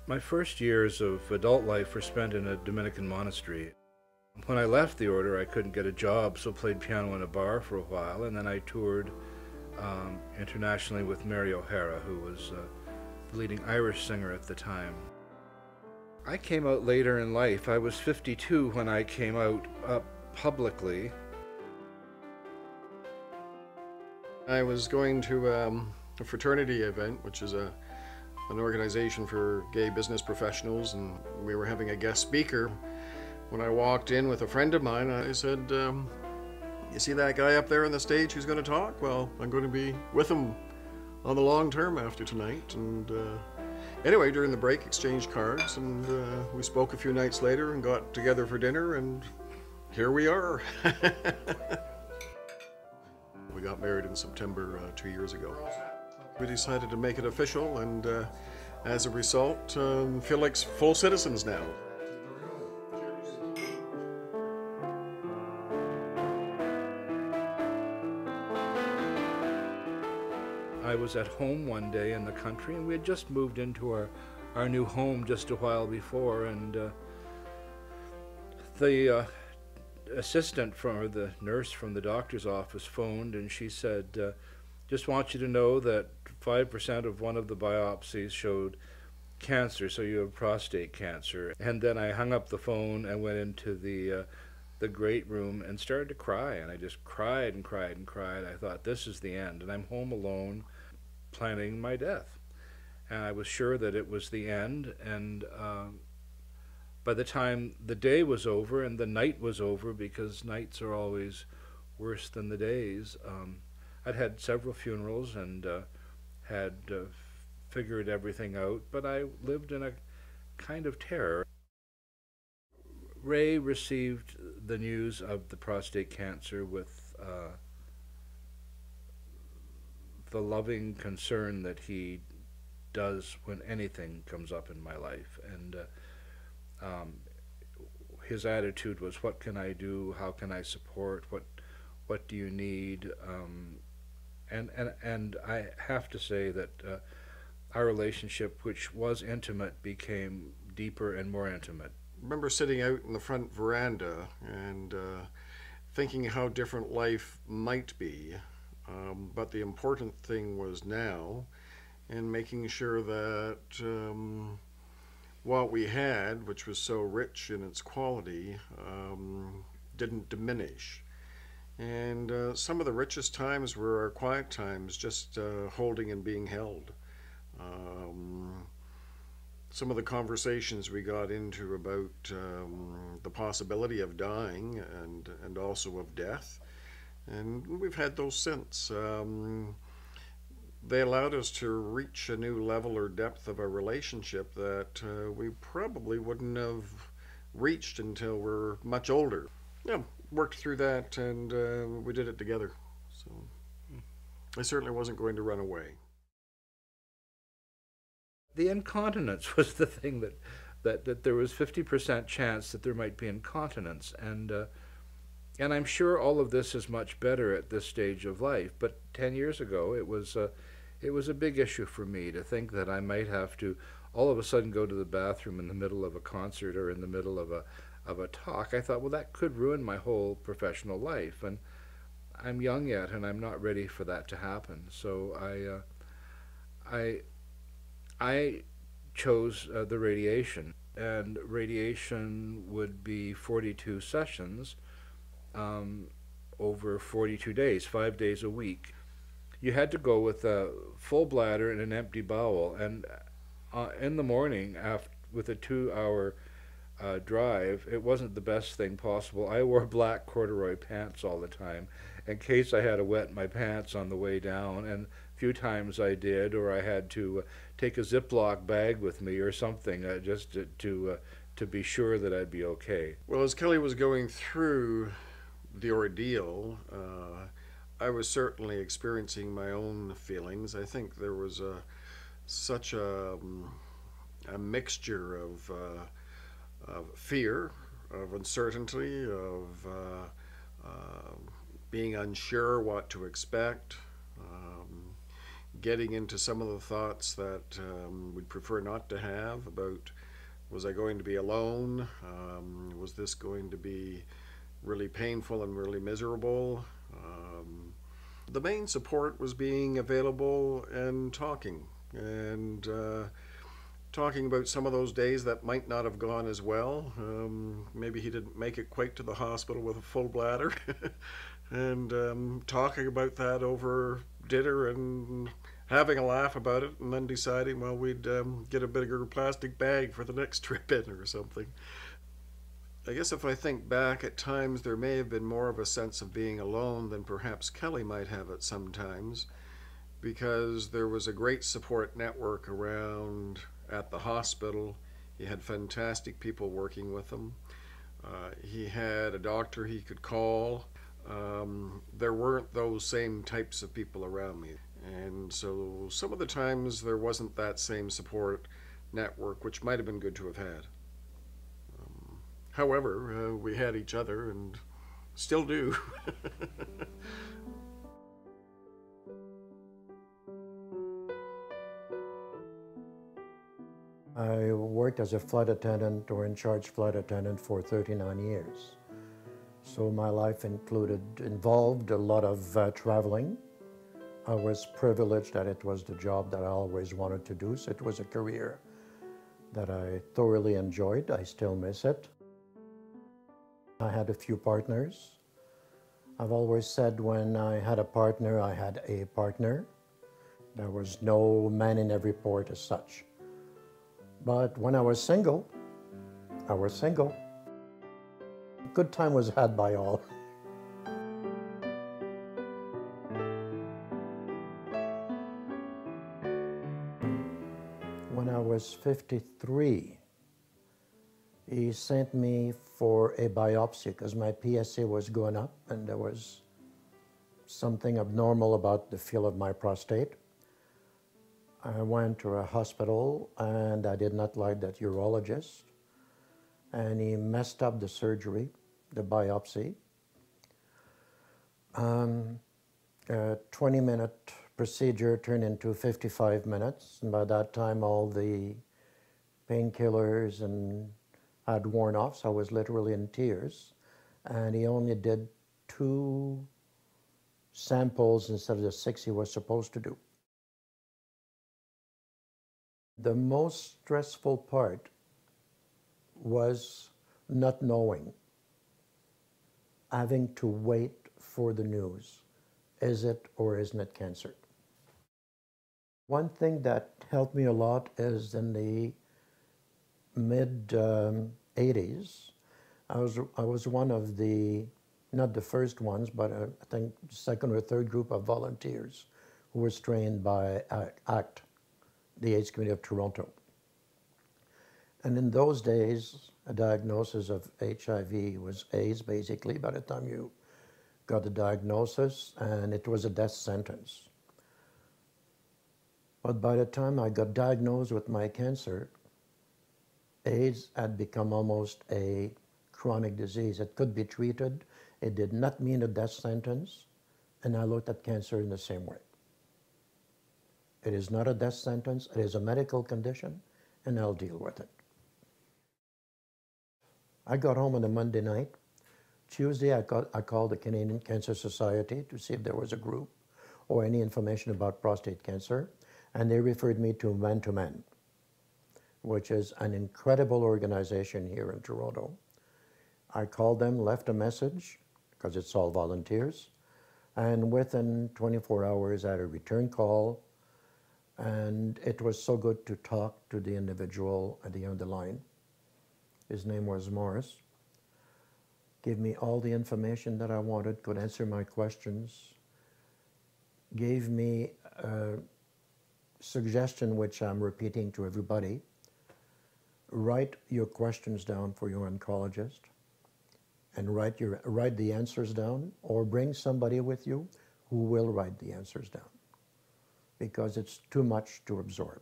My first years of adult life were spent in a Dominican monastery. When I left the order, I couldn't get a job, so played piano in a bar for a while, and then I toured internationally with Mary O'Hara, who was the leading Irish singer at the time. I came out later in life. I was 52 when I came out publicly. I was going to a fraternity event, which is an organization for gay business professionals, and we were having a guest speaker. When I walked in with a friend of mine, I said, you see that guy up there on the stage who's going to talk? Well, I'm going to be with him on the long term after tonight. And anyway, during the break, exchanged cards, and we spoke a few nights later and got together for dinner, and here we are. We got married in September 2 years ago. We decided to make it official, and as a result, feel like full citizens now. I was at home one day in the country, and we had just moved into our new home just a while before, and the assistant or the nurse from the doctor's office phoned, and she said, just want you to know that 5% of one of the biopsies showed cancer, so you have prostate cancer. And then I hung up the phone and went into the great room and started to cry, and I just cried and cried and cried. I thought, this is the end, and I'm home alone planning my death. And I was sure that it was the end, and by the time the day was over and the night was over, because nights are always worse than the days, I'd had several funerals and had figured everything out, but I lived in a kind of terror. Ray received the news of the prostate cancer with the loving concern that he does when anything comes up in my life, and his attitude was, what can I do, how can I support, what do you need, and I have to say that our relationship, which was intimate, became deeper and more intimate. I remember sitting out in the front veranda and thinking how different life might be, but the important thing was now, and making sure that what we had, which was so rich in its quality, didn't diminish. And some of the richest times were our quiet times, just holding and being held. Some of the conversations we got into about the possibility of dying and also of death, and we've had those since. They allowed us to reach a new level or depth of a relationship that we probably wouldn't have reached until we're much older. Yeah, worked through that, and we did it together. So I certainly wasn't going to run away. The incontinence was the thing that there was 50% chance that there might be incontinence, and I'm sure all of this is much better at this stage of life. But 10 years ago, it was a big issue for me to think that I might have to all of a sudden go to the bathroom in the middle of a concert or in the middle of a talk. I thought, well, that could ruin my whole professional life, and I'm young yet, and I'm not ready for that to happen. So I chose the radiation, and radiation would be 42 sessions over 42 days, 5 days a week. You had to go with a full bladder and an empty bowel, and in the morning, with a 2-hour drive, it wasn't the best thing possible. I wore black corduroy pants all the time in case I had to wet my pants on the way down, and a few times I did, or I had to take a Ziploc bag with me or something just to be sure that I'd be okay. Well, as Kelly was going through the ordeal, I was certainly experiencing my own feelings. I think there was such a mixture of fear, of uncertainty, of being unsure what to expect, getting into some of the thoughts that we'd prefer not to have about, was I going to be alone? Was this going to be really painful and really miserable? The main support was being available and talking, and talking about some of those days that might not have gone as well. Maybe he didn't make it quite to the hospital with a full bladder. And talking about that over dinner and having a laugh about it, and then deciding, well, we'd get a bigger plastic bag for the next trip in or something. I guess if I think back, at times there may have been more of a sense of being alone than perhaps Kelly might have at some times, because there was a great support network around at the hospital. He had fantastic people working with him. He had a doctor he could call. There weren't those same types of people around me. And so some of the times there wasn't that same support network, which might have been good to have had. However, we had each other and still do. I worked as a flight attendant or in charge flight attendant for 39 years. So my life involved a lot of traveling. I was privileged that it was the job that I always wanted to do, so it was a career that I thoroughly enjoyed. I still miss it. I had a few partners. I've always said when I had a partner, I had a partner. There was no man in every port as such. But when I was single, I was single. Good time was had by all. When I was 53, he sent me for a biopsy because my PSA was going up and there was something abnormal about the feel of my prostate. I went to a hospital and I did not like that urologist, and he messed up the surgery, the biopsy. A 20-minute procedure turned into 55 minutes, and by that time all the painkillers and had worn off, so I was literally in tears. And he only did 2 samples instead of the 6 he was supposed to do. The most stressful part was not knowing, having to wait for the news. Is it or isn't it cancer? One thing that helped me a lot is in the mid-80s, I was one of the, not the first ones, but I think second or third group of volunteers who was trained by ACT, the AIDS Committee of Toronto. And in those days, a diagnosis of HIV was AIDS, basically, by the time you got the diagnosis, and it was a death sentence. But by the time I got diagnosed with my cancer, AIDS had become almost a chronic disease. It could be treated. It did not mean a death sentence, and I looked at cancer in the same way. It is not a death sentence, it is a medical condition, and I'll deal with it. I got home on a Monday night. Tuesday, I called the Canadian Cancer Society to see if there was a group or any information about prostate cancer, and they referred me to Man to Man, which is an incredible organization here in Toronto. I called them, left a message, because it's all volunteers, and within 24 hours I had a return call, and it was so good to talk to the individual at the end of the line. His name was Morris. Gave me all the information that I wanted, could answer my questions, gave me a suggestion which I'm repeating to everybody. Write your questions down for your oncologist and write the answers down, or bring somebody with you who will write the answers down, because it's too much to absorb.